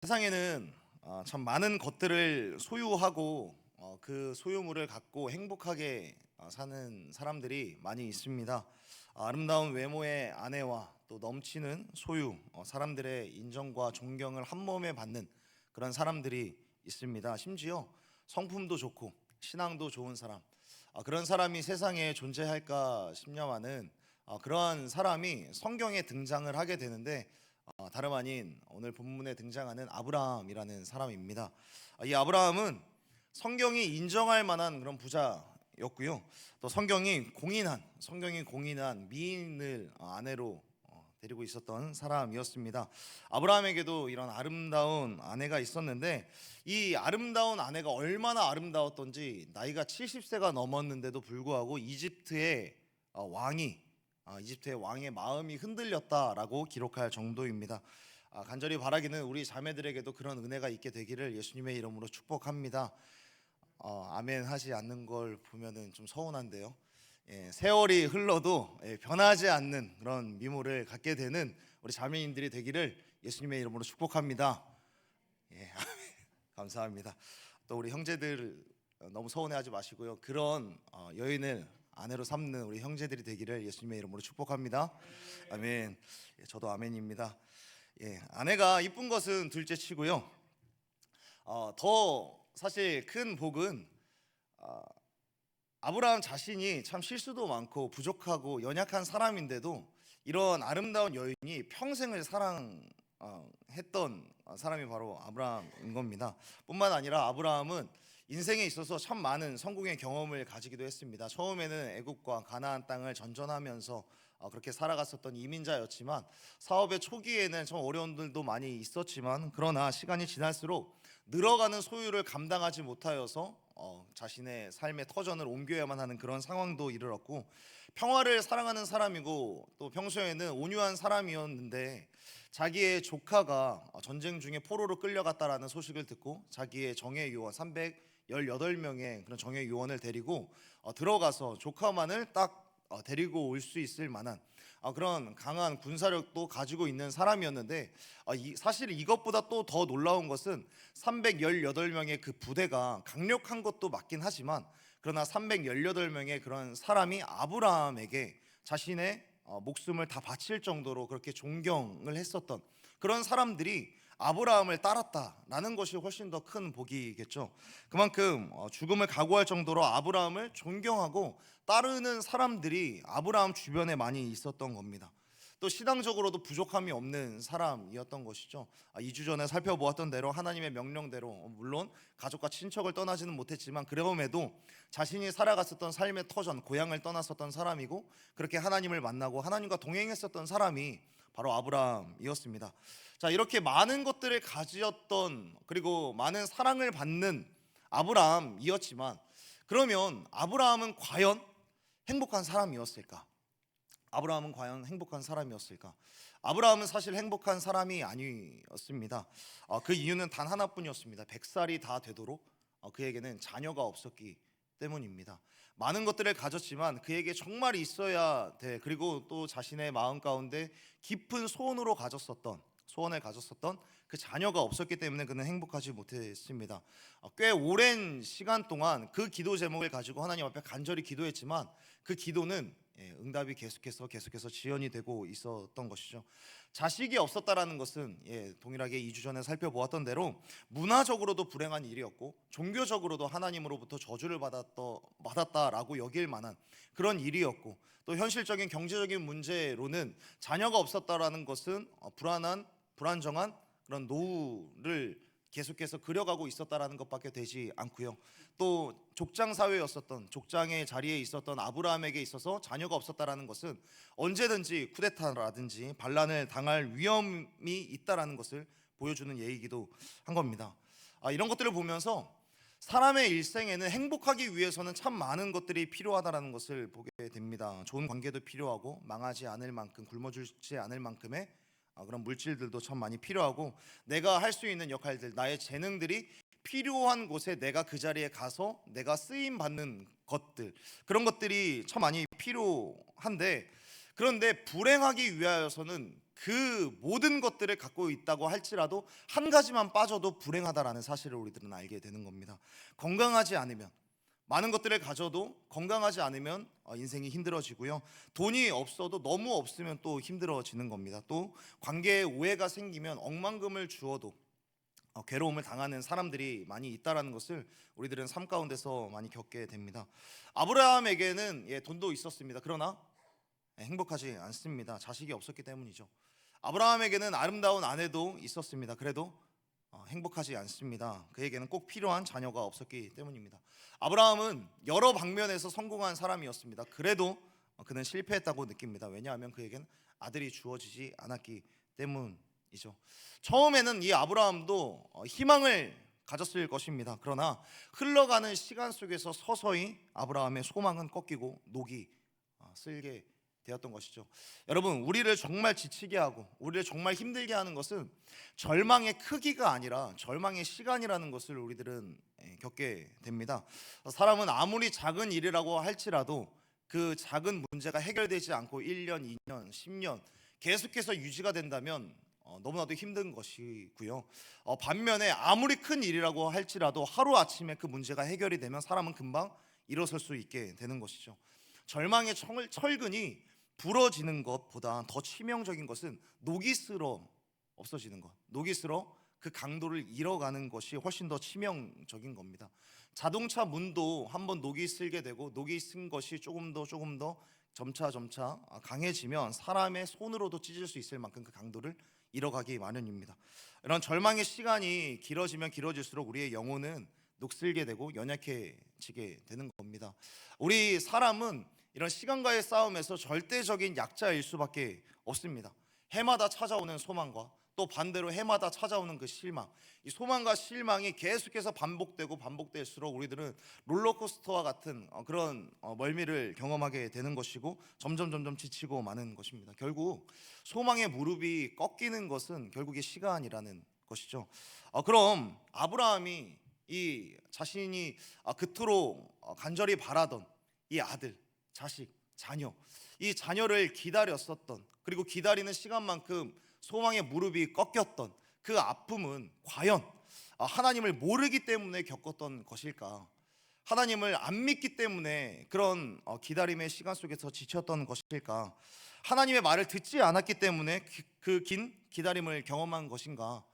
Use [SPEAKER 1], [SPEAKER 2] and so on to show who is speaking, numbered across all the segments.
[SPEAKER 1] 세상에는 참 많은 것들을 소유하고 그 소유물을 갖고 행복하게 사는 사람들이 많이 있습니다. 아름다운 외모의 아내와 또 넘치는 소유, 사람들의 인정과 존경을 한 몸에 받는 그런 사람들이 있습니다. 심지어 성품도 좋고 신앙도 좋은 사람, 그런 사람이 세상에 존재할까 싶냐마는 그러한 사람이 성경에 등장을 하게 되는데 다름 아닌 오늘 본문에 등장하는 아브라함이라는 사람입니다. 이 아브라함은 성경이 인정할 만한 그런 부자였고요. 또 성경이 공인한 미인을 아내로 데리고 있었던 사람이었습니다. 아브라함에게도 이런 아름다운 아내가 있었는데 이 아름다운 아내가 얼마나 아름다웠던지 나이가 70세가 넘었는데도 불구하고 이집트의 왕의 마음이 흔들렸다라고 기록할 정도입니다. 간절히 바라기는 우리 자매들에게도 그런 은혜가 있게 되기를 예수님의 이름으로 축복합니다. 아멘 하지 않는 걸 보면은 좀 서운한데요. 세월이 흘러도 변하지 않는 그런 미모를 갖게 되는 우리 자매님들이 되기를 예수님의 이름으로 축복합니다. 감사합니다. 또 우리 형제들 너무 서운해하지 마시고요. 그런 여인을 아내로 삼는 우리 형제들이 되기를 예수님의 이름으로 축복합니다. 아멘. 저도 아멘입니다. 아내가 이쁜 것은 둘째치고요. 더 사실 큰 복은 아브라함 자신이 참 실수도 많고 부족하고 연약한 사람인데도 이런 아름다운 여인이 평생을 사랑했던 사람이 바로 아브라함인 겁니다. 뿐만 아니라 아브라함은 인생에 있어서 참 많은 성공의 경험을 가지기도 했습니다. 처음에는 애굽과 가나안 땅을 전전하면서 그렇게 살아갔었던 이민자였지만 사업의 초기에는 좀 어려움들도 많이 있었지만 그러나 시간이 지날수록 늘어가는 소유를 감당하지 못하여서 자신의 삶의 터전을 옮겨야만 하는 그런 상황도 이르렀고, 평화를 사랑하는 사람이고 또 평소에는 온유한 사람이었는데 자기의 조카가 전쟁 중에 포로로 끌려갔다라는 소식을 듣고 자기의 정예 요원 318명의 그런 정예 요원을 데리고 들어가서 조카만을 딱 데리고 올 수 있을 만한 그런 강한 군사력도 가지고 있는 사람이었는데, 사실 이것보다 또 더 놀라운 것은 318명의 그 부대가 강력한 것도 맞긴 하지만 그러나 318명의 그런 사람이 아브라함에게 자신의 목숨을 다 바칠 정도로 그렇게 존경을 했었던 그런 사람들이 아브라함을 따랐다라는 것이 훨씬 더 큰 복이겠죠. 그만큼 죽음을 각오할 정도로 아브라함을 존경하고 따르는 사람들이 아브라함 주변에 많이 있었던 겁니다. 또 신앙적으로도 부족함이 없는 사람이었던 것이죠. 2주 전에 살펴보았던 대로 하나님의 명령대로 물론 가족과 친척을 떠나지는 못했지만 그럼에도 자신이 살아갔었던 삶의 터전, 고향을 떠났었던 사람이고 그렇게 하나님을 만나고 하나님과 동행했었던 사람이 바로 아브라함이었습니다. 자, 이렇게 많은 것들을 가지었던 그리고 많은 사랑을 받는 아브라함이었지만, 그러면 아브라함은 과연 행복한 사람이었을까? 아브라함은 사실 행복한 사람이 아니었습니다. 그 이유는 단 하나뿐이었습니다. 100살이 다 되도록 그에게는 자녀가 없었기 때문입니다. 많은 것들을 가졌지만 그에게 정말 있어야 돼, 그리고 또 자신의 마음 가운데 깊은 소원을 가졌었던 그 자녀가 없었기 때문에 그는 행복하지 못했습니다. 꽤 오랜 시간 동안 그 기도 제목을 가지고 하나님 앞에 간절히 기도했지만 그 기도는 응답이 계속해서 지연이 되고 있었던 것이죠. 자식이 없었다라는 것은 동일하게 2주 전에 살펴보았던 대로 문화적으로도 불행한 일이었고 종교적으로도 하나님으로부터 저주를 받았다라고 여길 만한 그런 일이었고, 또 현실적인 경제적인 문제로는 자녀가 없었다라는 것은 불안정한 그런 노후를 계속해서 그려가고 있었다라는 것밖에 되지 않고요. 또 족장의 자리에 있었던 아브라함에게 있어서 자녀가 없었다라는 것은 언제든지 쿠데타라든지 반란을 당할 위험이 있다라는 것을 보여주는 예이기도 한 겁니다. 이런 것들을 보면서 사람의 일생에는 행복하기 위해서는 참 많은 것들이 필요하다라는 것을 보게 됩니다. 좋은 관계도 필요하고 망하지 않을 만큼, 굶어 죽지 않을 만큼의 그런 물질들도 참 많이 필요하고, 내가 할 수 있는 역할들, 나의 재능들이 필요한 곳에 내가 그 자리에 가서 내가 쓰임 받는 것들, 그런 것들이 참 많이 필요한데, 그런데 불행하기 위하여서는 그 모든 것들을 갖고 있다고 할지라도 한 가지만 빠져도 불행하다라는 사실을 우리들은 알게 되는 겁니다. 건강하지 않으면, 많은 것들을 가져도 건강하지 않으면 인생이 힘들어지고요. 돈이 없어도 너무 없으면 또 힘들어지는 겁니다. 또 관계에 오해가 생기면 억만금을 주어도 괴로움을 당하는 사람들이 많이 있다라는 것을 우리들은 삶 가운데서 많이 겪게 됩니다. 아브라함에게는 돈도 있었습니다. 그러나 행복하지 않습니다. 자식이 없었기 때문이죠. 아브라함에게는 아름다운 아내도 있었습니다. 그래도 행복하지 않습니다. 그에게는 꼭 필요한 자녀가 없었기 때문입니다. 아브라함은 여러 방면에서 성공한 사람이었습니다. 그래도 그는 실패했다고 느낍니다. 왜냐하면 그에게는 아들이 주어지지 않았기 때문이죠. 처음에는 이 아브라함도 희망을 가졌을 것입니다. 그러나 흘러가는 시간 속에서 서서히 아브라함의 소망은 꺾이고 녹이 슬게 되었던 것이죠. 여러분, 우리를 정말 지치게 하고 우리를 정말 힘들게 하는 것은 절망의 크기가 아니라 절망의 시간이라는 것을 우리들은 겪게 됩니다. 사람은 아무리 작은 일이라고 할지라도 그 작은 문제가 해결되지 않고 1년, 2년, 10년 계속해서 유지가 된다면 너무나도 힘든 것이고요. 반면에 아무리 큰 일이라고 할지라도 하루아침에 그 문제가 해결이 되면 사람은 금방 일어설 수 있게 되는 것이죠. 절망의 철근이 부러지는 것보다 더 치명적인 것은 녹이 슬어 없어지는 것, 녹이 슬어 그 강도를 잃어가는 것이 훨씬 더 치명적인 겁니다. 자동차 문도 한번 녹이 슬게 되고 녹이 쓴 것이 조금 더 점차 강해지면 사람의 손으로도 찢을 수 있을 만큼 그 강도를 잃어가기 마련입니다. 이런 절망의 시간이 길어지면 길어질수록 우리의 영혼은 녹슬게 되고 연약해지게 되는 겁니다. 우리 사람은 이런 시간과의 싸움에서 절대적인 약자일 수밖에 없습니다. 해마다 찾아오는 소망과 또 반대로 해마다 찾아오는 그 실망, 이 소망과 실망이 계속해서 반복될수록 우리들은 롤러코스터와 같은 그런 멀미를 경험하게 되는 것이고 점점 지치고 마는 것입니다. 결국 소망의 무릎이 꺾이는 것은 결국에 시간이라는 것이죠. 그럼 아브라함이 이 자신이 그토록 간절히 바라던 이 아들, 자식, 자녀, 이 자녀를 기다렸었던, 그리고 기다리는 시간만큼 소망의 무릎이 꺾였던 그 아픔은 과연 하나님을 모르기 때문에 겪었던 것일까? 하나님을 안 믿기 때문에 그런 기다림의 시간 속에서 지쳤던 것일까? 하나님의 말을 듣지 않았기 때문에 그 긴 기다림을 경험한 것인가?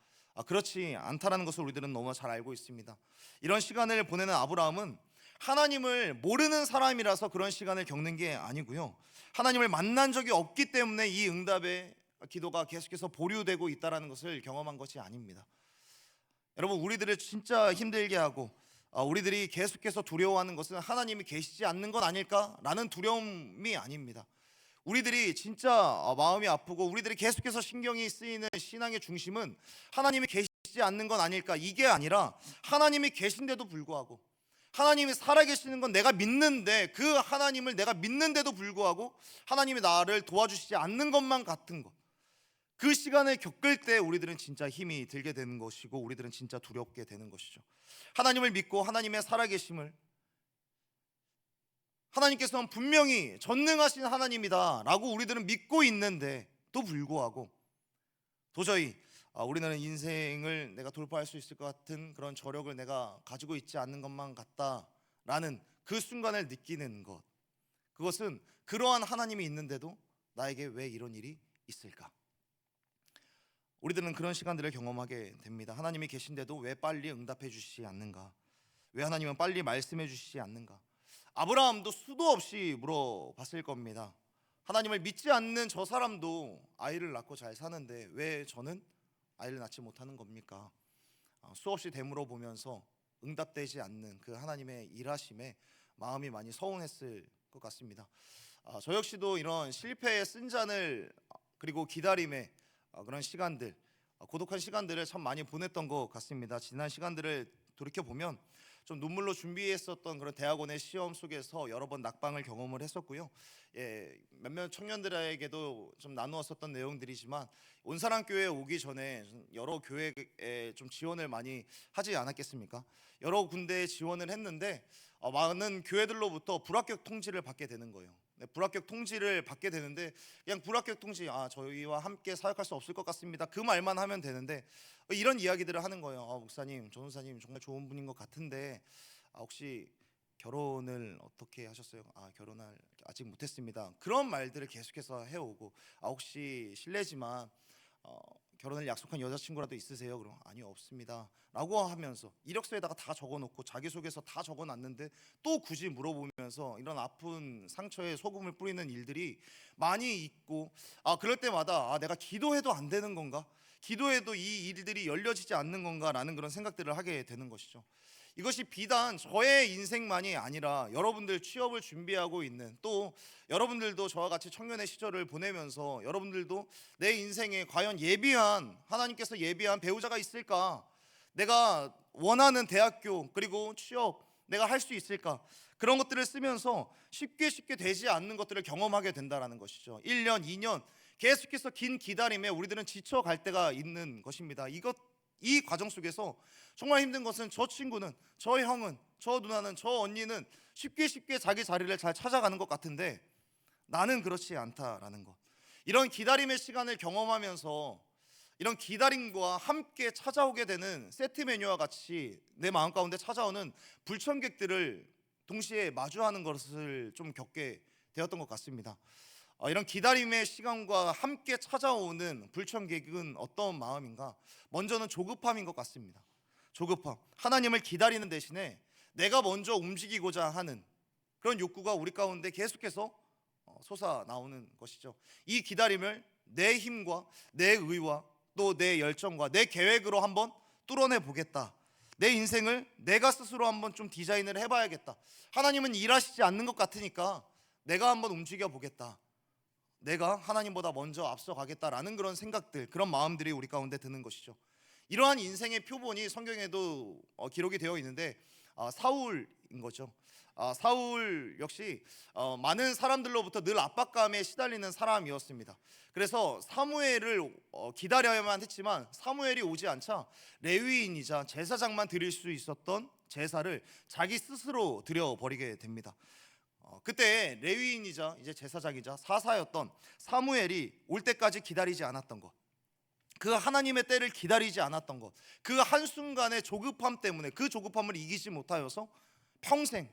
[SPEAKER 1] 그렇지 않다라는 것을 우리들은 너무 잘 알고 있습니다. 이런 시간을 보내는 아브라함은 하나님을 모르는 사람이라서 그런 시간을 겪는 게 아니고요, 하나님을 만난 적이 없기 때문에 이 응답의 기도가 계속해서 보류되고 있다는 것을 경험한 것이 아닙니다. 여러분, 우리들을 진짜 힘들게 하고 우리들이 계속해서 두려워하는 것은 하나님이 계시지 않는 건 아닐까라는 두려움이 아닙니다. 우리들이 진짜 마음이 아프고 우리들이 계속해서 신경이 쓰이는 신앙의 중심은 하나님이 계시지 않는 건 아닐까, 이게 아니라 하나님이 계신데도 불구하고, 하나님이 살아계시는 건 내가 믿는데 그 하나님을 내가 믿는데도 불구하고 하나님이 나를 도와주시지 않는 것만 같은 것, 그 시간을 겪을 때 우리들은 진짜 힘이 들게 되는 것이고 우리들은 진짜 두렵게 되는 것이죠. 하나님을 믿고 하나님의 살아계심을, 하나님께서는 분명히 전능하신 하나님이다 라고 우리들은 믿고 있는데도 불구하고 도저히 우리는 인생을 내가 돌파할 수 있을 것 같은 그런 저력을 내가 가지고 있지 않는 것만 같다라는 그 순간을 느끼는 것, 그것은 그러한 하나님이 있는데도 나에게 왜 이런 일이 있을까? 우리들은 그런 시간들을 경험하게 됩니다. 하나님이 계신데도 왜 빨리 응답해 주시지 않는가? 왜 하나님은 빨리 말씀해 주시지 않는가? 아브라함도 수도 없이 물어봤을 겁니다. 하나님을 믿지 않는 저 사람도 아이를 낳고 잘 사는데 왜 저는 아이를 낳지 못하는 겁니까? 수없이 되물어보면서 응답되지 않는 그 하나님의 일하심에 마음이 많이 서운했을 것 같습니다. 저 역시도 이런 실패의 쓴잔을 그리고 기다림의 그런 시간들, 고독한 시간들을 참 많이 보냈던 것 같습니다. 지난 시간들을 돌이켜보면 좀 눈물로 준비했었던 그런 대학원의 시험 속에서 여러 번 낙방을 경험을 했었고요. 몇몇 청년들에게도 좀 나누었었던 내용들이지만 온사랑교회에 오기 전에 여러 교회에 좀 지원을 많이 하지 않았겠습니까? 여러 군데에 지원을 했는데 많은 교회들로부터 불합격 통지를 받게 되는 거예요. 네, 불합격 통지를 받게 되는데 그냥 불합격 통지, 저희와 함께 사역할 수 없을 것 같습니다, 그 말만 하면 되는데 이런 이야기들을 하는 거예요. 목사님, 전도사님 정말 좋은 분인 것 같은데 혹시 결혼을 어떻게 하셨어요? 결혼을 아직 못했습니다. 그런 말들을 계속해서 해오고 혹시 실례지만 결혼을 약속한 여자친구라도 있으세요? 그럼 아니요, 없습니다 라고 하면서 이력서에다가 다 적어놓고 자기소개서 다 적어놨는데 또 굳이 물어보면서 이런 아픈 상처에 소금을 뿌리는 일들이 많이 있고, 그럴 때마다 내가 기도해도 안 되는 건가? 기도해도 이 일들이 열려지지 않는 건가? 라는 그런 생각들을 하게 되는 것이죠. 이것이 비단 저의 인생만이 아니라 여러분들 취업을 준비하고 있는, 또 여러분들도 저와 같이 청년의 시절을 보내면서 여러분들도 내 인생에 과연 하나님께서 예비한 배우자가 있을까? 내가 원하는 대학교 그리고 취업 내가 할 수 있을까? 그런 것들을 쓰면서 쉽게 되지 않는 것들을 경험하게 된다는 것이죠. 1년, 2년 계속해서 긴 기다림에 우리들은 지쳐갈 때가 있는 것입니다. 이 과정 속에서 정말 힘든 것은 저 친구는, 저 형은, 저 누나는, 저 언니는 쉽게 자기 자리를 잘 찾아가는 것 같은데 나는 그렇지 않다라는 것. 이런 기다림의 시간을 경험하면서 이런 기다림과 함께 찾아오게 되는 세트 메뉴와 같이 내 마음 가운데 찾아오는 불청객들을 동시에 마주하는 것을 좀 겪게 되었던 것 같습니다. 이런 기다림의 시간과 함께 찾아오는 불청객은 어떤 마음인가? 먼저는 조급함인 것 같습니다. 조급함. 하나님을 기다리는 대신에 내가 먼저 움직이고자 하는 그런 욕구가 우리 가운데 계속해서 솟아 나오는 것이죠. 이 기다림을 내 힘과 내 의와 또 내 열정과 내 계획으로 한번 뚫어내 보겠다. 내 인생을 내가 스스로 한번 좀 디자인을 해봐야겠다. 하나님은 일하시지 않는 것 같으니까 내가 한번 움직여 보겠다. 내가 하나님보다 먼저 앞서가겠다라는 그런 생각들, 그런 마음들이 우리 가운데 드는 것이죠. 이러한 인생의 표본이 성경에도 기록이 되어 있는데 사울인 거죠. 사울 역시 많은 사람들로부터 늘 압박감에 시달리는 사람이었습니다. 그래서 사무엘을 기다려야만 했지만 사무엘이 오지 않자 레위인이자 제사장만 드릴 수 있었던 제사를 자기 스스로 드려버리게 됩니다. 그때 레위인이자 이제 제사장이자 사사였던 사무엘이 올 때까지 기다리지 않았던 것, 그 하나님의 때를 기다리지 않았던 것, 그 한순간의 조급함 때문에 그 조급함을 이기지 못하여서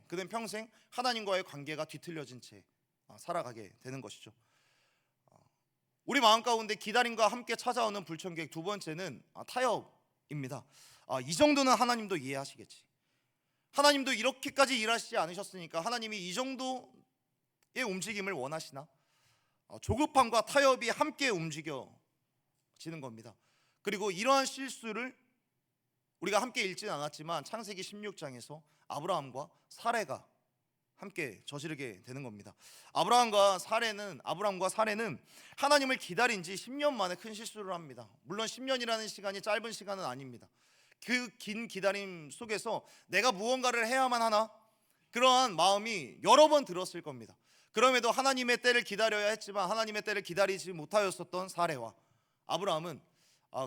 [SPEAKER 1] 그는 평생 하나님과의 관계가 뒤틀려진 채 살아가게 되는 것이죠. 우리 마음 가운데 기다림과 함께 찾아오는 불청객 두 번째는 타협입니다. 이 정도는 하나님도 이해하시겠지. 하나님도 이렇게까지 일하시지 않으셨으니까 하나님이 이 정도의 움직임을 원하시나? 조급함과 타협이 함께 움직여지는 겁니다. 그리고 이러한 실수를 우리가 함께 읽지는 않았지만 창세기 16장에서 아브라함과 사레가 함께 저지르게 되는 겁니다. 아브라함과 사레는 하나님을 기다린 지 10년 만에 큰 실수를 합니다. 물론 10년이라는 시간이 짧은 시간은 아닙니다. 그 긴 기다림 속에서 내가 무언가를 해야만 하나? 그러한 마음이 여러 번 들었을 겁니다. 그럼에도 하나님의 때를 기다려야 했지만 하나님의 때를 기다리지 못하였었던 사레와 아브라함은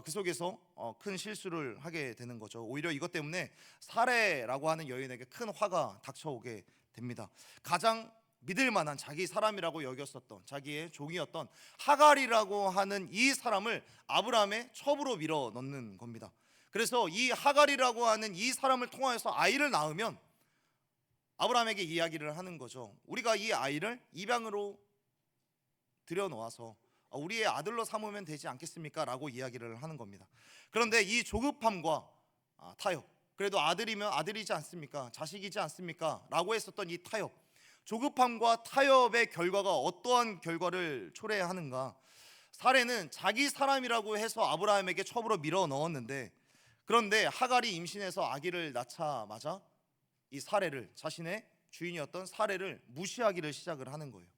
[SPEAKER 1] 그 속에서 큰 실수를 하게 되는 거죠. 오히려 이것 때문에 사레라고 하는 여인에게 큰 화가 닥쳐오게 됩니다. 가장 믿을 만한 자기 사람이라고 여겼었던 자기의 종이었던 하갈이라고 하는 이 사람을 아브라함의 첩으로 밀어 넣는 겁니다. 그래서 이 하갈이라고 하는 이 사람을 통하여서 아이를 낳으면 아브라함에게 이야기를 하는 거죠. 우리가 이 아이를 입양으로 들여놓아서 우리의 아들로 삼으면 되지 않겠습니까? 라고 이야기를 하는 겁니다. 그런데 이 조급함과 타협, 그래도 아들이면 아들이지 않습니까? 자식이지 않습니까? 라고 했었던 이 타협, 조급함과 타협의 결과가 어떠한 결과를 초래하는가? 사레는 자기 사람이라고 해서 아브라함에게 첩으로 밀어 넣었는데, 그런데 하갈이 임신해서 아기를 낳자마자 이 사레를, 자신의 주인이었던 사레를 무시하기를 시작을 하는 거예요.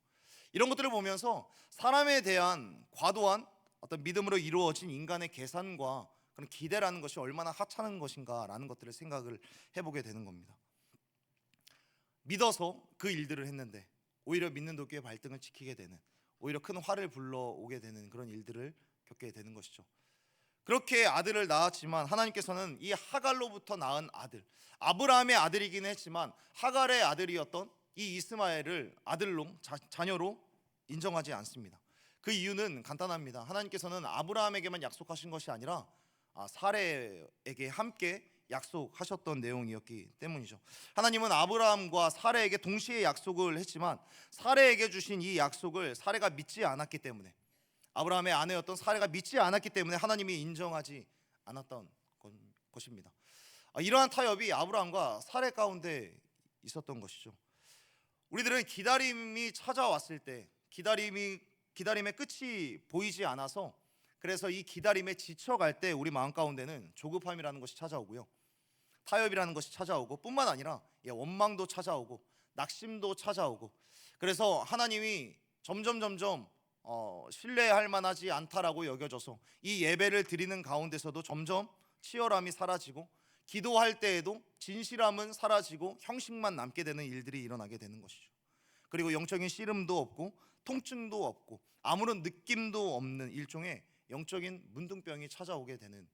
[SPEAKER 1] 이런 것들을 보면서 사람에 대한 과도한 어떤 믿음으로 이루어진 인간의 계산과 그런 기대라는 것이 얼마나 하찮은 것인가라는 것들을 생각을 해보게 되는 겁니다. 믿어서 그 일들을 했는데 오히려 믿는 도끼의 발등을 지키게 되는, 오히려 큰 화를 불러오게 되는 그런 일들을 겪게 되는 것이죠. 그렇게 아들을 낳았지만 하나님께서는 이 하갈로부터 낳은 아들, 아브라함의 아들이긴 했지만 하갈의 아들이었던 이 이스마엘을 아들로 자녀로 인정하지 않습니다. 그 이유는 간단합니다. 하나님께서는 아브라함에게만 약속하신 것이 아니라 사레에게 함께 약속하셨던 내용이었기 때문이죠. 하나님은 아브라함과 사레에게 동시에 약속을 했지만 사레에게 주신 이 약속을 사레가 믿지 않았기 때문에, 아브라함의 아내였던 사레가 믿지 않았기 때문에 하나님이 인정하지 않았던 것입니다. 이러한 타협이 아브라함과 사레 가운데 있었던 것이죠. 우리들은 기다림이 찾아왔을 때 기다림의 끝이 보이지 않아서, 그래서 이 기다림에 지쳐갈 때 우리 마음 가운데는 조급함이라는 것이 찾아오고요, 타협이라는 것이 찾아오고, 뿐만 아니라 원망도 찾아오고 낙심도 찾아오고, 그래서 하나님이 점점 신뢰할 만하지 않다라고 여겨져서 이 예배를 드리는 가운데서도 점점 치열함이 사라지고, 기도할 때에도 진실함은 사라지고 형식만 남게 되는 일들이 일어나게 되는 것이죠. 그리고 영적인 씨름도 없고 통증도 없고 아무런 느낌도 없는 일종의 영적인 문둥병이 찾아오게 되는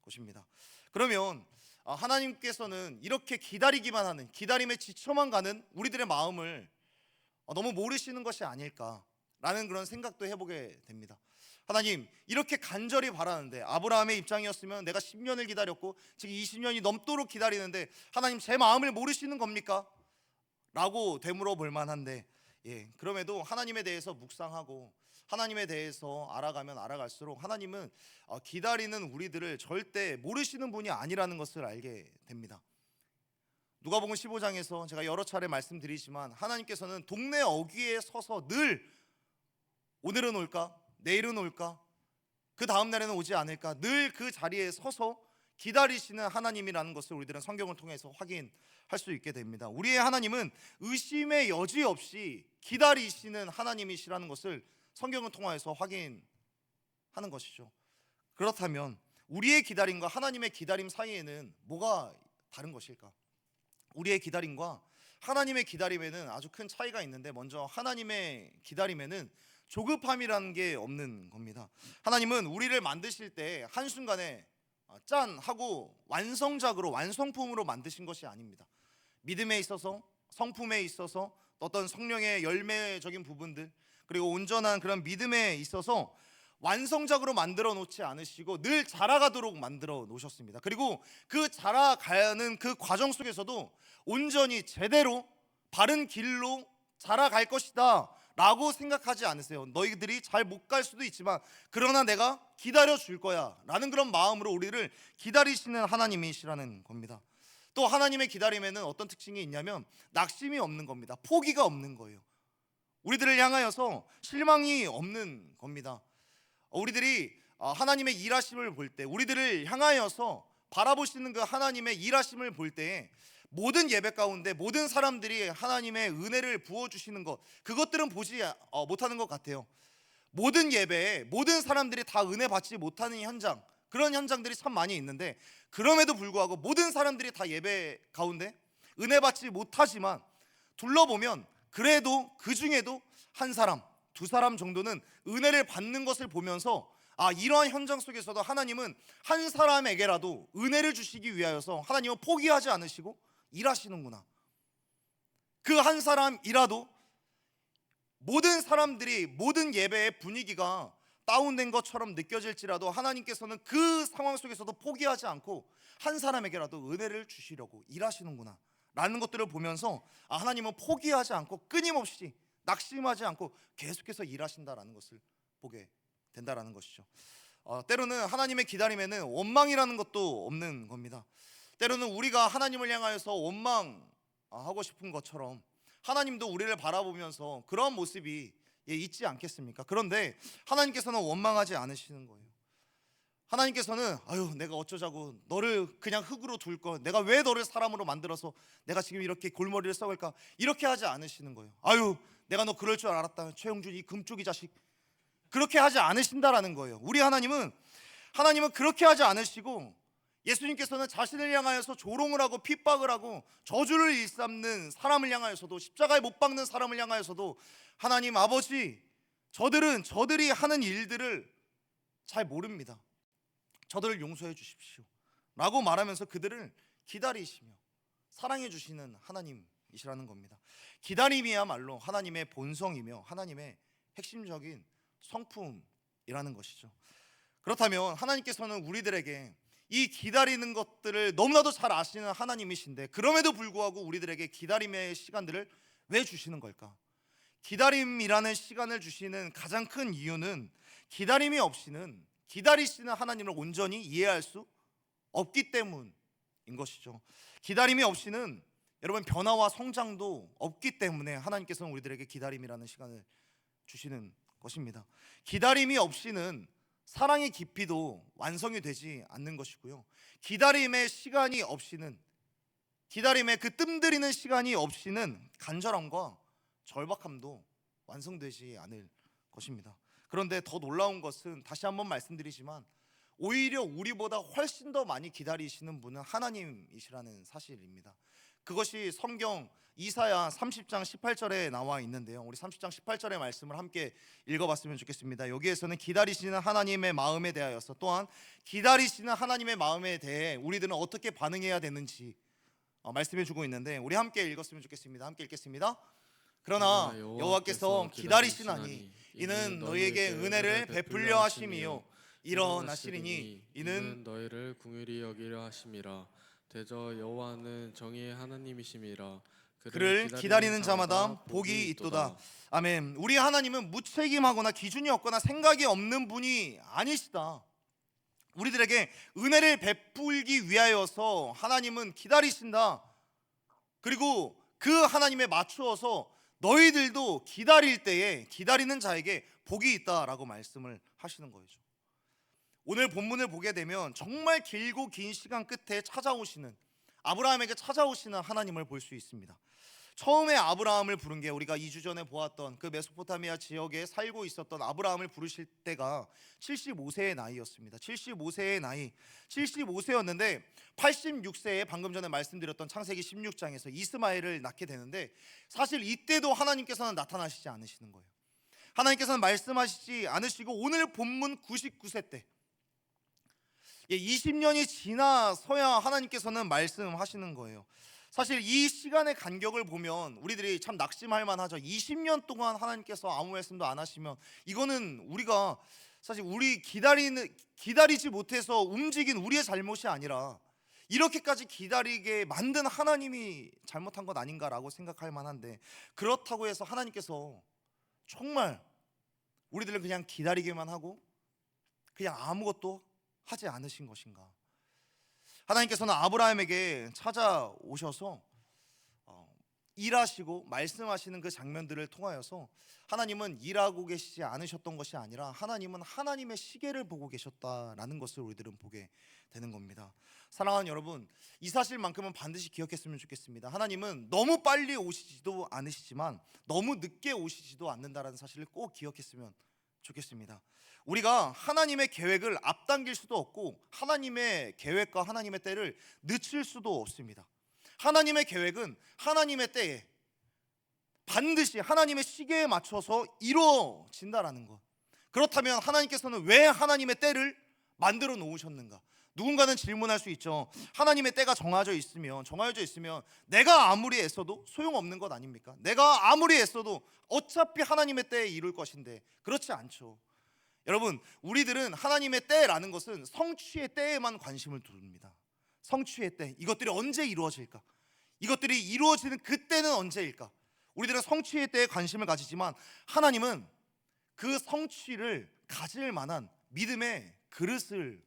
[SPEAKER 1] 것입니다. 그러면 하나님께서는 이렇게 기다리기만 하는, 기다림에 지쳐만 가는 우리들의 마음을 너무 모르시는 것이 아닐까라는 그런 생각도 해보게 됩니다. 하나님, 이렇게 간절히 바라는데, 아브라함의 입장이었으면 내가 10년을 기다렸고 지금 20년이 넘도록 기다리는데 하나님, 제 마음을 모르시는 겁니까? 라고 되물어 볼 만한데, 그럼에도 하나님에 대해서 묵상하고 하나님에 대해서 알아가면 알아갈수록 하나님은 기다리는 우리들을 절대 모르시는 분이 아니라는 것을 알게 됩니다. 누가복음 15장에서 제가 여러 차례 말씀드리지만 하나님께서는 동네 어귀에 서서 늘 오늘은 올까? 내일은 올까? 그 다음 날에는 오지 않을까? 늘 그 자리에 서서 기다리시는 하나님이라는 것을 우리들은 성경을 통해서 확인할 수 있게 됩니다. 우리의 하나님은 의심의 여지 없이 기다리시는 하나님이시라는 것을 성경을 통해서 확인하는 것이죠. 그렇다면 우리의 기다림과 하나님의 기다림 사이에는 뭐가 다른 것일까? 우리의 기다림과 하나님의 기다림에는 아주 큰 차이가 있는데, 먼저 하나님의 기다림에는 조급함이라는 게 없는 겁니다. 하나님은 우리를 만드실 때 한순간에 짠 하고 완성작으로, 완성품으로 만드신 것이 아닙니다. 믿음에 있어서, 성품에 있어서, 어떤 성령의 열매적인 부분들, 그리고 온전한 그런 믿음에 있어서 완성작으로 만들어 놓지 않으시고 늘 자라가도록 만들어 놓으셨습니다. 그리고 그 자라가는 그 과정 속에서도 온전히 제대로 바른 길로 자라갈 것이다 라고 생각하지 않으세요. 너희들이 잘 못 갈 수도 있지만 그러나 내가 기다려 줄 거야 라는 그런 마음으로 우리를 기다리시는 하나님이시라는 겁니다. 또 하나님의 기다림에는 어떤 특징이 있냐면 낙심이 없는 겁니다. 포기가 없는 거예요. 우리들을 향하여서 실망이 없는 겁니다. 우리들이 하나님의 일하심을 볼 때, 우리들을 향하여서 바라보시는 그 하나님의 일하심을 볼 때, 모든 예배 가운데 모든 사람들이 하나님의 은혜를 부어주시는 것, 그것들은 보지 못하는 것 같아요. 모든 예배에 모든 사람들이 다 은혜 받지 못하는 현장, 그런 현장들이 참 많이 있는데, 그럼에도 불구하고 모든 사람들이 다 예배 가운데 은혜 받지 못하지만 둘러보면 그래도 그 중에도 한 사람, 두 사람 정도는 은혜를 받는 것을 보면서 이러한 현장 속에서도 하나님은 한 사람에게라도 은혜를 주시기 위하여서 하나님은 포기하지 않으시고 일하시는구나. 그 한 사람이라도, 모든 사람들이 모든 예배의 분위기가 다운된 것처럼 느껴질지라도 하나님께서는 그 상황 속에서도 포기하지 않고 한 사람에게라도 은혜를 주시려고 일하시는구나 라는 것들을 보면서 하나님은 포기하지 않고 끊임없이 낙심하지 않고 계속해서 일하신다라는 것을 보게 된다라는 것이죠. 때로는 하나님의 기다림에는 원망이라는 것도 없는 겁니다. 때로는 우리가 하나님을 향하여서 원망하고 싶은 것처럼 하나님도 우리를 바라보면서 그런 모습이 있지 않겠습니까? 그런데 하나님께서는 원망하지 않으시는 거예요. 하나님께서는 내가 어쩌자고 너를 그냥 흙으로 둘 거, 내가 왜 너를 사람으로 만들어서 내가 지금 이렇게 골머리를 썩을까, 이렇게 하지 않으시는 거예요. 내가 너 그럴 줄 알았다, 최영준 이 금쪽이 자식, 그렇게 하지 않으신다라는 거예요. 우리 하나님은 그렇게 하지 않으시고, 예수님께서는 자신을 향하여서 조롱을 하고 핍박을 하고 저주를 일삼는 사람을 향하여서도, 십자가에 못 박는 사람을 향하여서도 하나님 아버지, 저들이 하는 일들을 잘 모릅니다. 저들을 용서해 주십시오 라고 말하면서 그들을 기다리시며 사랑해 주시는 하나님입니다. 하나님이시라는 겁니다. 기다림이야말로 하나님의 본성이며 하나님의 핵심적인 성품이라는 것이죠. 그렇다면 하나님께서는 우리들에게 이 기다리는 것들을 너무나도 잘 아시는 하나님이신데 그럼에도 불구하고 우리들에게 기다림의 시간들을 왜 주시는 걸까? 기다림이라는 시간을 주시는 가장 큰 이유는 기다림이 없이는 기다리시는 하나님을 온전히 이해할 수 없기 때문인 것이죠. 기다림이 없이는 여러분 변화와 성장도 없기 때문에 하나님께서는 우리들에게 기다림이라는 시간을 주시는 것입니다. 기다림이 없이는 사랑의 깊이도 완성이 되지 않는 것이고요. 기다림의 시간이 없이는, 기다림의 그 뜸들이는 시간이 없이는 간절함과 절박함도 완성되지 않을 것입니다. 그런데 더 놀라운 것은 다시 한번 말씀드리지만 오히려 우리보다 훨씬 더 많이 기다리시는 분은 하나님이시라는 사실입니다. 그것이 성경 이사야 30장 18절에 나와 있는데요. 우리 30장 18절의 말씀을 함께 읽어봤으면 좋겠습니다. 여기에서는 기다리시는 하나님의 마음에 대하여서 또한 기다리시는 하나님의 마음에 대해 우리들은 어떻게 반응해야 되는지 말씀해 주고 있는데 우리 함께 읽었으면 좋겠습니다. 함께 읽겠습니다. 그러나 여호와께서 기다리시나니 이는 너희에게 은혜를 베풀려 하심이요 일어나시리니 이는
[SPEAKER 2] 너희를 긍휼히 여기려 하심이라. 대저 여호와는 정의의 하나님이심이라.
[SPEAKER 1] 그를 기다리는 자마다 복이 있도다. 아멘. 우리 하나님은 무책임하거나 기준이 없거나 생각이 없는 분이 아니시다. 우리들에게 은혜를 베풀기 위하여서 하나님은 기다리신다. 그리고 그 하나님에 맞추어서 너희들도 기다릴 때에 기다리는 자에게 복이 있다라고 말씀을 하시는 거죠. 오늘 본문을 보게 되면 정말 길고 긴 시간 끝에 찾아오시는, 아브라함에게 찾아오시는 하나님을 볼 수 있습니다. 처음에 아브라함을 부른 게 우리가 2주 전에 보았던 그 메소포타미아 지역에 살고 있었던 아브라함을 부르실 때가 75세의 나이였습니다. 75세의 나이, 75세였는데 86세에 방금 전에 말씀드렸던 창세기 16장에서 이스마엘을 낳게 되는데 사실 이때도 하나님께서는 나타나시지 않으시는 거예요. 하나님께서는 말씀하시지 않으시고 오늘 본문 99세 때 20년이 지나서야 하나님께서는 말씀하시는 거예요. 사실 이 시간의 간격을 보면 우리들이 참 낙심할 만하죠. 20년 동안 하나님께서 아무 말씀도 안 하시면 이거는 우리가 사실 우리 기다리지 못해서 움직인 우리의 잘못이 아니라 이렇게까지 기다리게 만든 하나님이 잘못한 것 아닌가라고 생각할 만한데, 그렇다고 해서 하나님께서 정말 우리들을 그냥 기다리게만 하고 그냥 아무것도 하지 않으신 것인가? 하나님께서는 아브라함에게 찾아오셔서 일하시고 말씀하시는 그 장면들을 통하여서 하나님은 일하고 계시지 않으셨던 것이 아니라 하나님은 하나님의 시계를 보고 계셨다라는 것을 우리들은 보게 되는 겁니다. 사랑하는 여러분, 이 사실만큼은 반드시 기억했으면 좋겠습니다. 하나님은 너무 빨리 오시지도 않으시지만 너무 늦게 오시지도 않는다라는 사실을 꼭 기억했으면 좋겠습니다. 우리가 하나님의 계획을 앞당길 수도 없고 하나님의 계획과 하나님의 때를 늦출 수도 없습니다. 하나님의 계획은 하나님의 때에 반드시 하나님의 시계에 맞춰서 이루어진다라는 것. 그렇다면 하나님께서는 왜 하나님의 때를 만들어 놓으셨는가? 누군가는 질문할 수 있죠. 하나님의 때가 정해져 있으면 내가 아무리 애써도 소용없는 것 아닙니까? 내가 아무리 애써도 어차피 하나님의 때에 이룰 것인데. 그렇지 않죠. 여러분, 우리들은 하나님의 때라는 것은 성취의 때에만 관심을 두릅니다. 성취의 때, 이것들이 언제 이루어질까? 이것들이 이루어지는 그때는 언제일까? 우리들은 성취의 때에 관심을 가지지만 하나님은 그 성취를 가질 만한 믿음의 그릇을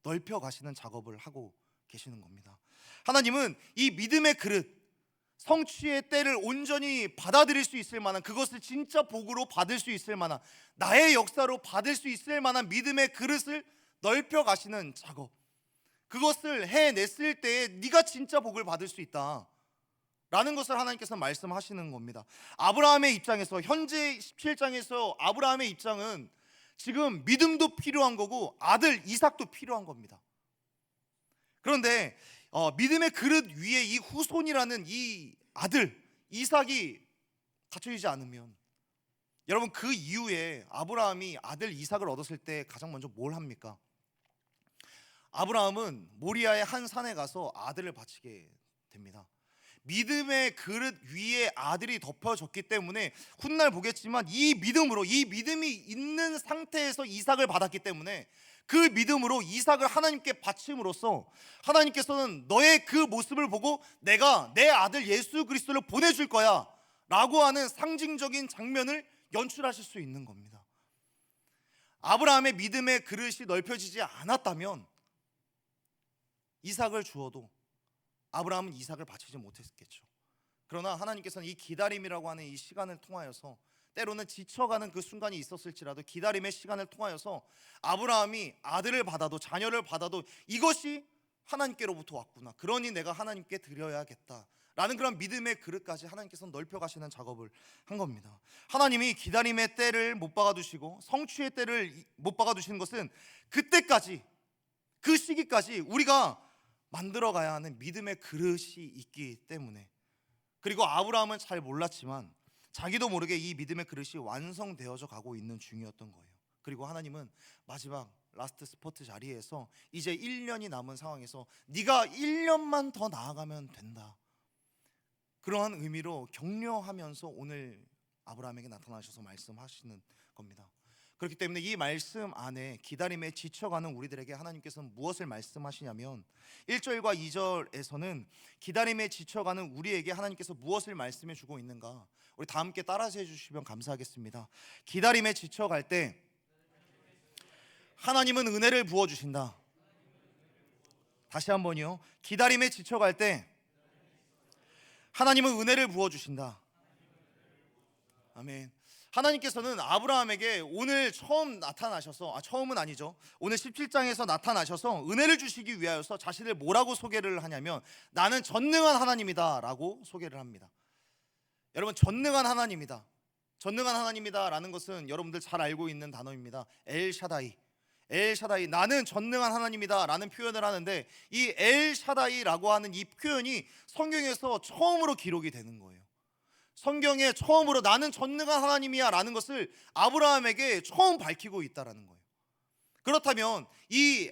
[SPEAKER 1] 넓혀 가시는 작업을 하고 계시는 겁니다. 하나님은 이 믿음의 그릇, 성취의 때를 온전히 받아들일 수 있을 만한, 그것을 진짜 복으로 받을 수 있을 만한, 나의 역사로 받을 수 있을 만한 믿음의 그릇을 넓혀 가시는 작업, 그것을 해냈을 때에 네가 진짜 복을 받을 수 있다 라는 것을 하나님께서 말씀하시는 겁니다. 아브라함의 입장에서, 현재 17장에서 아브라함의 입장은 지금 믿음도 필요한 거고 아들 이삭도 필요한 겁니다. 그런데 믿음의 그릇 위에 이 후손이라는 이 아들 이삭이 갖춰지지 않으면, 여러분, 그 이후에 아브라함이 아들 이삭을 얻었을 때 가장 먼저 뭘 합니까? 아브라함은 모리아의 한 산에 가서 아들을 바치게 됩니다. 믿음의 그릇 위에 아들이 덮여졌기 때문에 훗날 보겠지만 이 믿음으로, 이 믿음이 있는 상태에서 이삭을 받았기 때문에 그 믿음으로 이삭을 하나님께 바침으로써 하나님께서는 너의 그 모습을 보고 내가 내 아들 예수 그리스도를 보내줄 거야 라고 하는 상징적인 장면을 연출하실 수 있는 겁니다. 아브라함의 믿음의 그릇이 넓혀지지 않았다면 이삭을 주어도 아브라함은 이삭을 바치지 못했겠죠. 그러나 하나님께서는 이 기다림이라고 하는 이 시간을 통하여서, 때로는 지쳐가는 그 순간이 있었을지라도 기다림의 시간을 통하여서 아브라함이 아들을 받아도 자녀를 받아도 이것이 하나님께로부터 왔구나, 그러니 내가 하나님께 드려야겠다 라는 그런 믿음의 그릇까지 하나님께서는 넓혀가시는 작업을 한 겁니다. 하나님이 기다림의 때를 못 박아두시고 성취의 때를 못 박아두시는 것은 그때까지, 그 시기까지 우리가 만들어가야 하는 믿음의 그릇이 있기 때문에, 그리고 아브라함은 잘 몰랐지만 자기도 모르게 이 믿음의 그릇이 완성되어져 가고 있는 중이었던 거예요. 그리고 하나님은 마지막 라스트 스포트 자리에서 이제 1년이 남은 상황에서 네가 1년만 더 나아가면 된다, 그러한 의미로 격려하면서 오늘 아브라함에게 나타나셔서 말씀하시는 겁니다. 그렇기 때문에 이 말씀 안에 기다림에 지쳐가는 우리들에게 하나님께서는 무엇을 말씀하시냐면 1절과 2절에서는 기다림에 지쳐가는 우리에게 하나님께서 무엇을 말씀해 주고 있는가, 우리 다 함께 따라서 해주시면 감사하겠습니다. 기다림에 지쳐갈 때 하나님은 은혜를 부어주신다. 다시 한번요. 기다림에 지쳐갈 때 하나님은 은혜를 부어주신다. 아멘. 하나님께서는 아브라함에게 오늘 처음 나타나셔서, 처음은 아니죠, 오늘 17장에서 나타나셔서 은혜를 주시기 위하여서 자신을 뭐라고 소개를 하냐면 나는 전능한 하나님이다 라고 소개를 합니다. 여러분, 전능한 하나님이다, 전능한 하나님이다 라는 것은 여러분들 잘 알고 있는 단어입니다. 엘샤다이, 엘샤다이, 나는 전능한 하나님이다 라는 표현을 하는데, 이 엘샤다이라고 하는 이 표현이 성경에서 처음으로 기록이 되는 거예요. 성경에 처음으로 나는 전능한 하나님이야 라는 것을 아브라함에게 처음 밝히고 있다라는 거예요. 그렇다면 이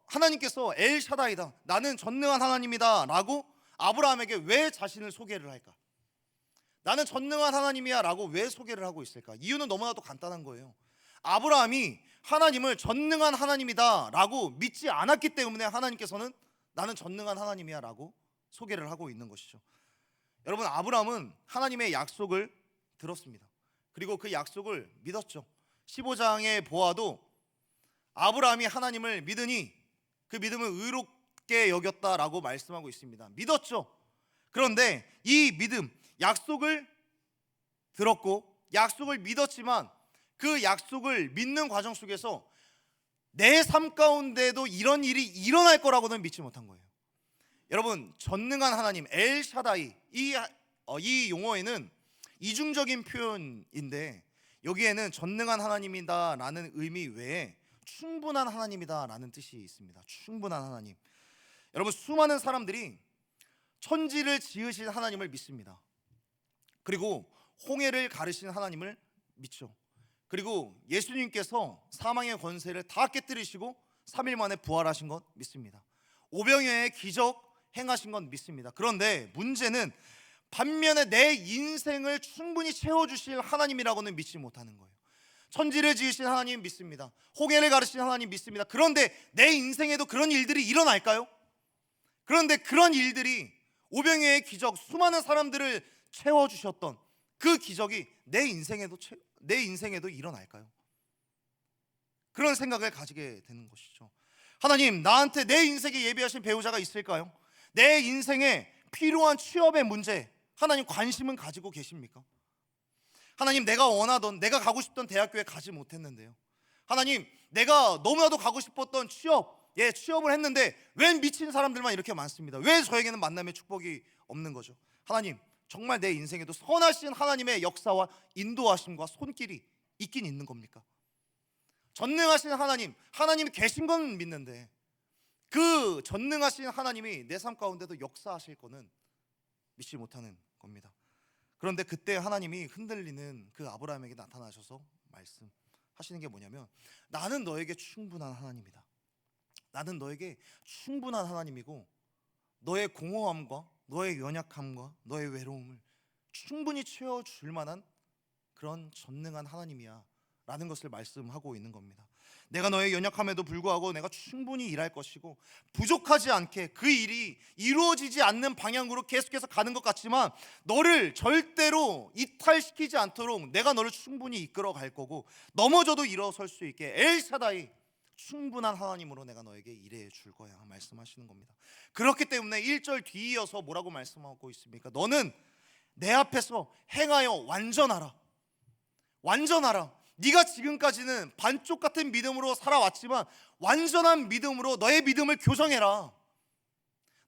[SPEAKER 1] 하나님께서 엘샤다이다, 나는 전능한 하나님이다 라고 아브라함에게 왜 자신을 소개를 할까? 나는 전능한 하나님이야 라고 왜 소개를 하고 있을까? 이유는 너무나도 간단한 거예요. 아브라함이 하나님을 전능한 하나님이다 라고 믿지 않았기 때문에 하나님께서는 나는 전능한 하나님이야 라고 소개를 하고 있는 것이죠. 여러분, 아브라함은 하나님의 약속을 들었습니다. 그리고 그 약속을 믿었죠. 15장에 보아도 아브라함이 하나님을 믿으니 그 믿음을 의롭게 여겼다라고 말씀하고 있습니다. 믿었죠. 그런데 이 믿음, 약속을 들었고 약속을 믿었지만 그 약속을 믿는 과정 속에서 내 삶 가운데도 이런 일이 일어날 거라고는 믿지 못한 거예요. 여러분, 전능한 하나님 엘샤다이, 이 용어에는 이중적인 표현인데 여기에는 전능한 하나님이다 라는 의미 외에 충분한 하나님이다 라는 뜻이 있습니다. 충분한 하나님. 여러분, 수많은 사람들이 천지를 지으신 하나님을 믿습니다. 그리고 홍해를 가르신 하나님을 믿죠. 그리고 예수님께서 사망의 권세를 다 깨뜨리시고 3일 만에 부활하신 것 믿습니다. 오병이어의 기적 행하신 건 믿습니다. 그런데 문제는 반면에 내 인생을 충분히 채워주실 하나님이라고는 믿지 못하는 거예요. 천지를 지으신 하나님 믿습니다. 홍해를 가르신 하나님 믿습니다. 그런데 내 인생에도 그런 일들이 일어날까요? 그런데 그런 일들이, 오병이어의 기적, 수많은 사람들을 채워주셨던 그 기적이 내 인생에도 일어날까요? 그런 생각을 가지게 되는 것이죠. 하나님, 나한테 내 인생에 예비하신 배우자가 있을까요? 내 인생에 필요한 취업의 문제, 하나님 관심은 가지고 계십니까? 하나님, 내가 원하던, 내가 가고 싶던 대학교에 가지 못했는데요. 하나님, 내가 너무나도 가고 싶었던 취업을 했는데 왜 미친 사람들만 이렇게 많습니다? 왜 저에게는 만남의 축복이 없는 거죠? 하나님, 정말 내 인생에도 선하신 하나님의 역사와 인도하심과 손길이 있긴 있는 겁니까? 전능하신 하나님이 계신 건 믿는데 그 전능하신 하나님이 내 삶 가운데도 역사하실 거는 믿지 못하는 겁니다. 그런데 그때 하나님이 흔들리는 그 아브라함에게 나타나셔서 말씀하시는 게 뭐냐면, 나는 너에게 충분한 하나님이다. 나는 너에게 충분한 하나님이고 너의 공허함과 너의 연약함과 너의 외로움을 충분히 채워줄 만한 그런 전능한 하나님이야 라는 것을 말씀하고 있는 겁니다. 내가 너의 연약함에도 불구하고 내가 충분히 일할 것이고, 부족하지 않게 그 일이 이루어지지 않는 방향으로 계속해서 가는 것 같지만 너를 절대로 이탈시키지 않도록 내가 너를 충분히 이끌어 갈 거고, 넘어져도 일어설 수 있게 엘샤다이, 충분한 하나님으로 내가 너에게 일해 줄 거야 말씀하시는 겁니다. 그렇기 때문에 1절 뒤이어서 뭐라고 말씀하고 있습니까? 너는 내 앞에서 행하여 완전하라. 완전하라. 네가 지금까지는 반쪽 같은 믿음으로 살아왔지만 완전한 믿음으로 너의 믿음을 교정해라.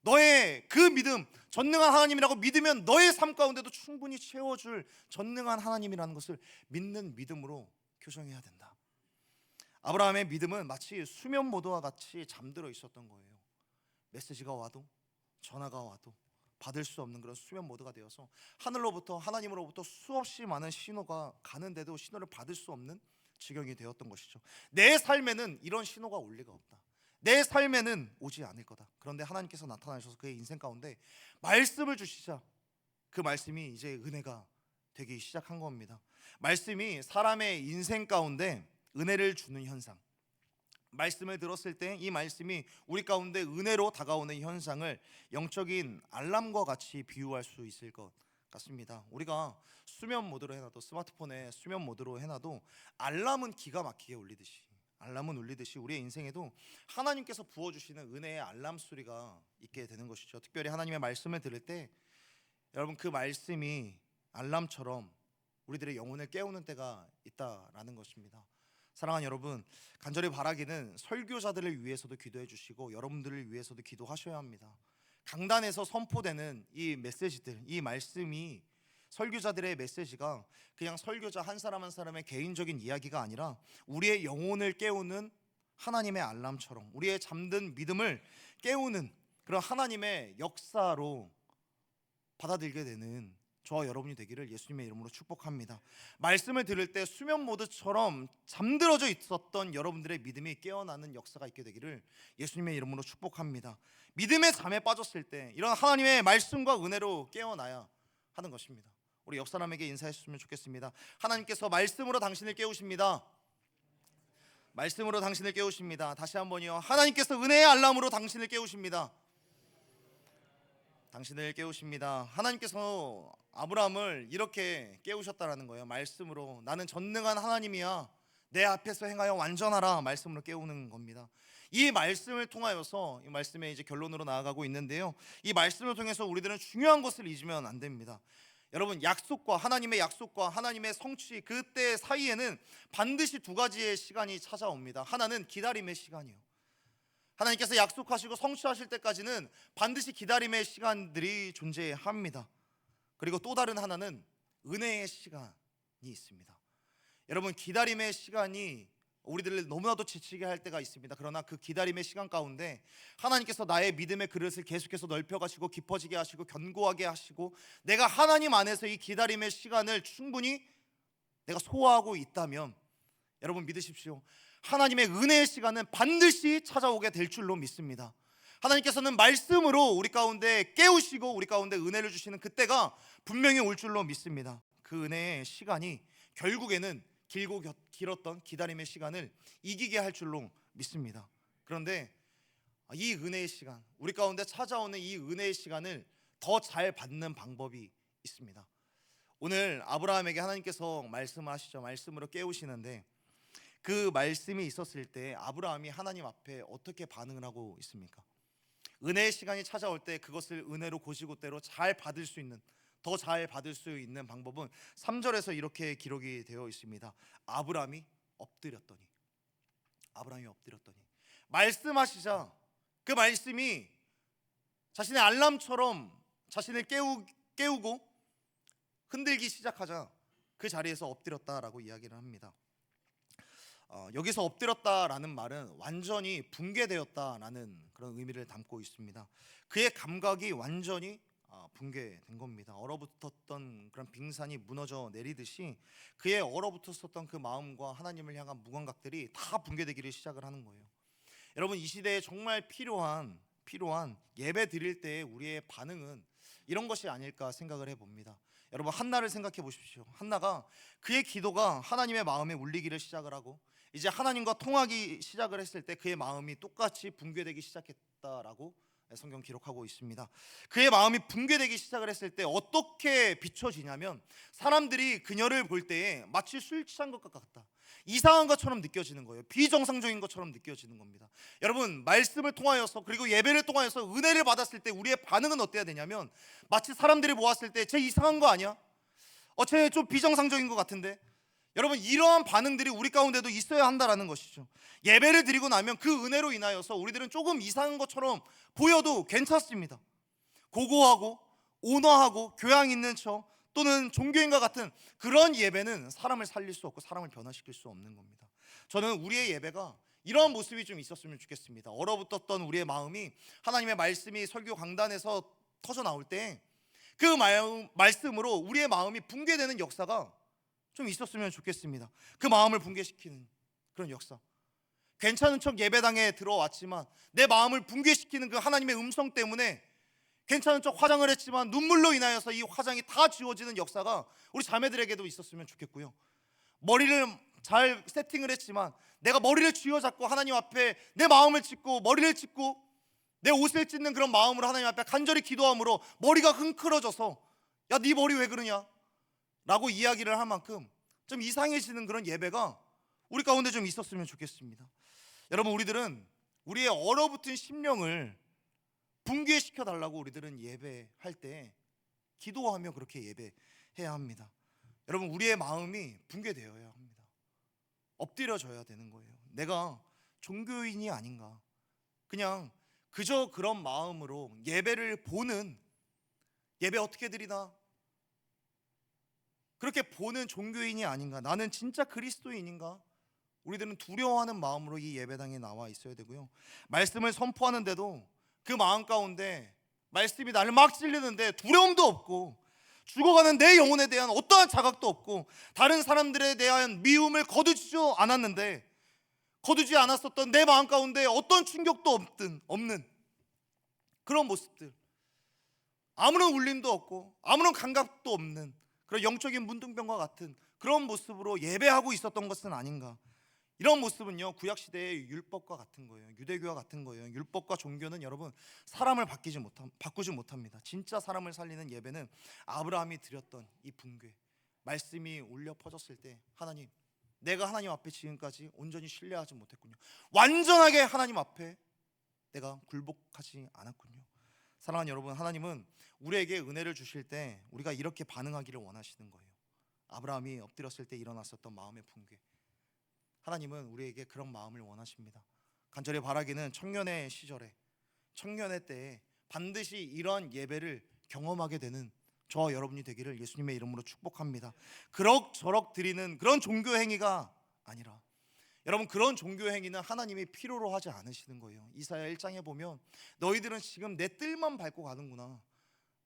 [SPEAKER 1] 너의 그 믿음, 전능한 하나님이라고 믿으면 너의 삶 가운데도 충분히 채워줄 전능한 하나님이라는 것을 믿는 믿음으로 교정해야 된다. 아브라함의 믿음은 마치 수면 모드와 같이 잠들어 있었던 거예요. 메시지가 와도 전화가 와도 받을 수 없는 그런 수면 모드가 되어서 하늘로부터, 하나님으로부터 수없이 많은 신호가 가는데도 신호를 받을 수 없는 지경이 되었던 것이죠. 내 삶에는 이런 신호가 올 리가 없다. 내 삶에는 오지 않을 거다. 그런데 하나님께서 나타나셔서 그의 인생 가운데 말씀을 주시자 그 말씀이 이제 은혜가 되기 시작한 겁니다. 말씀이 사람의 인생 가운데 은혜를 주는 현상, 말씀을 들었을 때 이 말씀이 우리 가운데 은혜로 다가오는 현상을 영적인 알람과 같이 비유할 수 있을 것 같습니다. 우리가 수면 모드로 해놔도, 스마트폰에 수면 모드로 해놔도 알람은 기가 막히게 울리듯이, 알람은 울리듯이 우리의 인생에도 하나님께서 부어주시는 은혜의 알람 소리가 있게 되는 것이죠. 특별히 하나님의 말씀을 들을 때 여러분, 그 말씀이 알람처럼 우리들의 영혼을 깨우는 때가 있다라는 것입니다. 사랑하는 여러분, 간절히 바라기는 설교자들을 위해서도 기도해 주시고 여러분들을 위해서도 기도하셔야 합니다. 강단에서 선포되는 이 메시지들, 이 말씀이, 설교자들의 메시지가 그냥 설교자 한 사람 한 사람의 개인적인 이야기가 아니라 우리의 영혼을 깨우는 하나님의 알람처럼 우리의 잠든 믿음을 깨우는 그런 하나님의 역사로 받아들이게 되는 저와 여러분이 되기를 예수님의 이름으로 축복합니다. 말씀을 들을 때 수면 모드처럼 잠들어져 있었던 여러분들의 믿음이 깨어나는 역사가 있게 되기를 예수님의 이름으로 축복합니다. 믿음의 잠에 빠졌을 때 이런 하나님의 말씀과 은혜로 깨어나야 하는 것입니다. 우리 옆 사람에게 인사했으면 좋겠습니다. 하나님께서 말씀으로 당신을 깨우십니다. 말씀으로 당신을 깨우십니다. 다시 한번요. 하나님께서 은혜의 알람으로 당신을 깨우십니다. 당신을 깨우십니다. 하나님께서 아브라함을 이렇게 깨우셨다라는 거예요. 말씀으로. 나는 전능한 하나님이야, 내 앞에서 행하여 완전하라. 말씀으로 깨우는 겁니다. 이 말씀을 통하여서, 이 말씀의 이제 결론으로 나아가고 있는데요, 이 말씀을 통해서 우리들은 중요한 것을 잊으면 안 됩니다. 여러분, 약속과 하나님의 약속과 하나님의 성취, 그때 사이에는 반드시 두 가지의 시간이 찾아옵니다. 하나는 기다림의 시간이요. 하나님께서 약속하시고 성취하실 때까지는 반드시 기다림의 시간들이 존재합니다. 그리고 또 다른 하나는 은혜의 시간이 있습니다. 여러분, 기다림의 시간이 우리들을 너무나도 지치게 할 때가 있습니다. 그러나 그 기다림의 시간 가운데 하나님께서 나의 믿음의 그릇을 계속해서 넓혀가시고 깊어지게 하시고 견고하게 하시고, 내가 하나님 안에서 이 기다림의 시간을 충분히 내가 소화하고 있다면 여러분 믿으십시오. 하나님의 은혜의 시간은 반드시 찾아오게 될 줄로 믿습니다. 하나님께서는 말씀으로 우리 가운데 깨우시고 우리 가운데 은혜를 주시는 그때가 분명히 올 줄로 믿습니다. 그 은혜의 시간이 결국에는 길고 길었던 기다림의 시간을 이기게 할 줄로 믿습니다. 그런데 이 은혜의 시간, 우리 가운데 찾아오는 이 은혜의 시간을 더 잘 받는 방법이 있습니다. 오늘 아브라함에게 하나님께서 말씀하시죠. 말씀으로 깨우시는데 그 말씀이 있었을 때 아브라함이 하나님 앞에 어떻게 반응을 하고 있습니까? 은혜의 시간이 찾아올 때 그것을 은혜로 곧이곧대로 잘 받을 수 있는, 더 잘 받을 수 있는 방법은 3절에서 이렇게 기록이 되어 있습니다. 아브라함이 엎드렸더니, 아브라함이 엎드렸더니, 말씀하시자 그 말씀이 자신의 알람처럼 자신을 깨우고 흔들기 시작하자 그 자리에서 엎드렸다라고 이야기를 합니다. 여기서 엎드렸다라는 말은 완전히 붕괴되었다라는 그런 의미를 담고 있습니다. 그의 감각이 완전히 붕괴된 겁니다. 얼어붙었던 그런 빙산이 무너져 내리듯이 그의 얼어붙었었던 그 마음과 하나님을 향한 무감각들이 다 붕괴되기를 시작을 하는 거예요. 여러분, 이 시대에 정말 필요한 예배 드릴 때 우리의 반응은 이런 것이 아닐까 생각을 해봅니다. 여러분, 한나를 생각해 보십시오. 한나가 그의 기도가 하나님의 마음에 울리기를 시작을 하고 이제 하나님과 통하기 시작을 했을 때 그의 마음이 똑같이 붕괴되기 시작했다라고 성경 기록하고 있습니다. 그의 마음이 붕괴되기 시작을 했을 때 어떻게 비춰지냐면 사람들이 그녀를 볼 때에 마치 술 취한 것 같다, 이상한 것처럼 느껴지는 거예요. 비정상적인 것처럼 느껴지는 겁니다. 여러분, 말씀을 통하여서 그리고 예배를 통하여서 은혜를 받았을 때 우리의 반응은 어때야 되냐면 마치 사람들이 모았을 때 쟤 이상한 거 아니야? 쟤 좀 비정상적인 것 같은데? 여러분, 이러한 반응들이 우리 가운데도 있어야 한다라는 것이죠. 예배를 드리고 나면 그 은혜로 인하여서 우리들은 조금 이상한 것처럼 보여도 괜찮습니다. 고고하고 온화하고 교양 있는 척 또는 종교인과 같은 그런 예배는 사람을 살릴 수 없고 사람을 변화시킬 수 없는 겁니다. 저는 우리의 예배가 이런 모습이 좀 있었으면 좋겠습니다. 얼어붙었던 우리의 마음이 하나님의 말씀이 설교 강단에서 터져 나올 때 그 말씀으로 우리의 마음이 붕괴되는 역사가 좀 있었으면 좋겠습니다. 그 마음을 붕괴시키는 그런 역사. 괜찮은 척 예배당에 들어왔지만 내 마음을 붕괴시키는 그 하나님의 음성 때문에 괜찮은 척 화장을 했지만 눈물로 인하여서 이 화장이 다 지워지는 역사가 우리 자매들에게도 있었으면 좋겠고요. 머리를 잘 세팅을 했지만 내가 머리를 쥐어잡고 하나님 앞에 내 마음을 찢고 머리를 찢고 내 옷을 찢는 그런 마음으로 하나님 앞에 간절히 기도함으로 머리가 흥크러져서 야, 네 머리 왜 그러냐? 라고 이야기를 할 만큼 좀 이상해지는 그런 예배가 우리 가운데 좀 있었으면 좋겠습니다. 여러분, 우리들은 우리의 얼어붙은 심령을 붕괴시켜 달라고 우리들은 예배할 때 기도하며 그렇게 예배해야 합니다. 여러분, 우리의 마음이 붕괴되어야 합니다. 엎드려져야 되는 거예요. 내가 종교인이 아닌가, 그냥 그저 그런 마음으로 예배를 보는, 예배 어떻게 드리나 그렇게 보는 종교인이 아닌가, 나는 진짜 그리스도인인가, 우리들은 두려워하는 마음으로 이 예배당에 나와 있어야 되고요. 말씀을 선포하는데도 그 마음 가운데 말씀이 나를 막 찔리는데 두려움도 없고 죽어가는 내 영혼에 대한 어떠한 자각도 없고 다른 사람들에 대한 미움을 거두지 않았는데 거두지 않았었던 내 마음 가운데 어떤 충격도 없는 그런 모습들, 아무런 울림도 없고 아무런 감각도 없는 그런 영적인 문둥병과 같은 그런 모습으로 예배하고 있었던 것은 아닌가. 이런 모습은요, 구약시대의 율법과 같은 거예요. 유대교와 같은 거예요. 율법과 종교는 여러분 사람을 바꾸지 못합니다. 진짜 사람을 살리는 예배는 아브라함이 드렸던 이 붕괴, 말씀이 울려 퍼졌을 때 하나님, 내가 하나님 앞에 지금까지 온전히 신뢰하지 못했군요. 완전하게 하나님 앞에 내가 굴복하지 않았군요. 사랑하는 여러분, 하나님은 우리에게 은혜를 주실 때 우리가 이렇게 반응하기를 원하시는 거예요. 아브라함이 엎드렸을 때 일어났었던 마음의 붕괴, 하나님은 우리에게 그런 마음을 원하십니다. 간절히 바라기는 청년의 시절에, 청년의 때에 반드시 이러한 예배를 경험하게 되는 저와 여러분이 되기를 예수님의 이름으로 축복합니다. 그럭저럭 드리는 그런 종교 행위가 아니라, 여러분, 그런 종교 행위는 하나님이 필요로 하지 않으시는 거예요. 이사야 1장에 보면 너희들은 지금 내 뜰만 밟고 가는구나,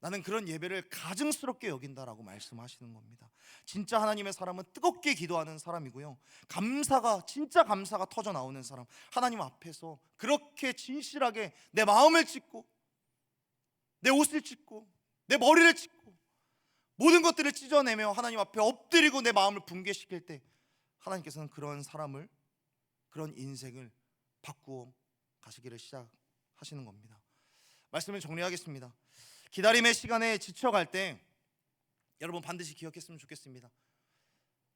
[SPEAKER 1] 나는 그런 예배를 가증스럽게 여긴다라고 말씀하시는 겁니다. 진짜 하나님의 사람은 뜨겁게 기도하는 사람이고요, 감사가, 진짜 감사가 터져 나오는 사람, 하나님 앞에서 그렇게 진실하게 내 마음을 찢고 내 옷을 찢고 내 머리를 찢고 모든 것들을 찢어내며 하나님 앞에 엎드리고 내 마음을 붕괴시킬 때 하나님께서는 그런 사람을, 그런 인생을 바꾸어 가시기를 시작하시는 겁니다. 말씀을 정리하겠습니다. 기다림의 시간에 지쳐갈 때 여러분 반드시 기억했으면 좋겠습니다.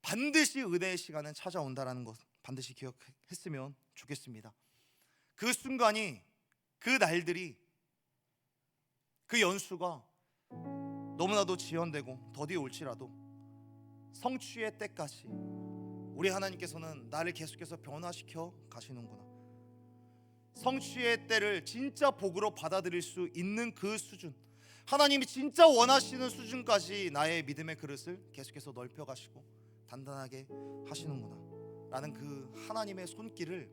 [SPEAKER 1] 반드시 은혜의 시간은 찾아온다라는 것 반드시 기억했으면 좋겠습니다. 그 순간이, 그 날들이, 그 연수가 너무나도 지연되고 더디 올지라도 성취의 때까지 우리 하나님께서는 나를 계속해서 변화시켜 가시는구나, 성취의 때를 진짜 복으로 받아들일 수 있는 그 수준, 하나님이 진짜 원하시는 수준까지 나의 믿음의 그릇을 계속해서 넓혀 가시고 단단하게 하시는구나 라는 그 하나님의 손길을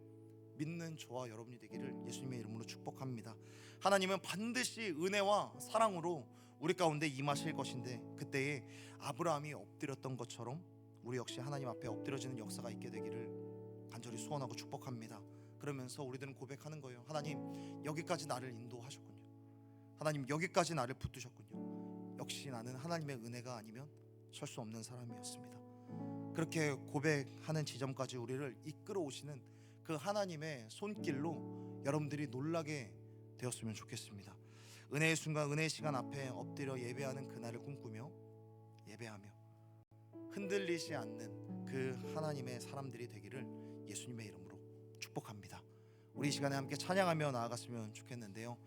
[SPEAKER 1] 믿는 저와 여러분이 되기를 예수님의 이름으로 축복합니다. 하나님은 반드시 은혜와 사랑으로 우리 가운데 임하실 것인데 그때에 아브라함이 엎드렸던 것처럼 우리 역시 하나님 앞에 엎드려지는 역사가 있게 되기를 간절히 소원하고 축복합니다. 그러면서 우리들은 고백하는 거예요. 하나님, 여기까지 나를 인도하셨군요. 하나님, 여기까지 나를 붙드셨군요. 역시 나는 하나님의 은혜가 아니면 설 수 없는 사람이었습니다. 그렇게 고백하는 지점까지 우리를 이끌어 오시는 그 하나님의 손길로 여러분들이 놀라게 되었으면 좋겠습니다. 은혜의 순간, 은혜의 시간 앞에 엎드려 예배하는 그날을 꿈꾸며 예배하며 흔들리지 않는 그 하나님의 사람들이 되기를 예수님의 이름으로 축복합니다. 우리 이 시간에 함께 찬양하며 나아갔으면 좋겠는데요.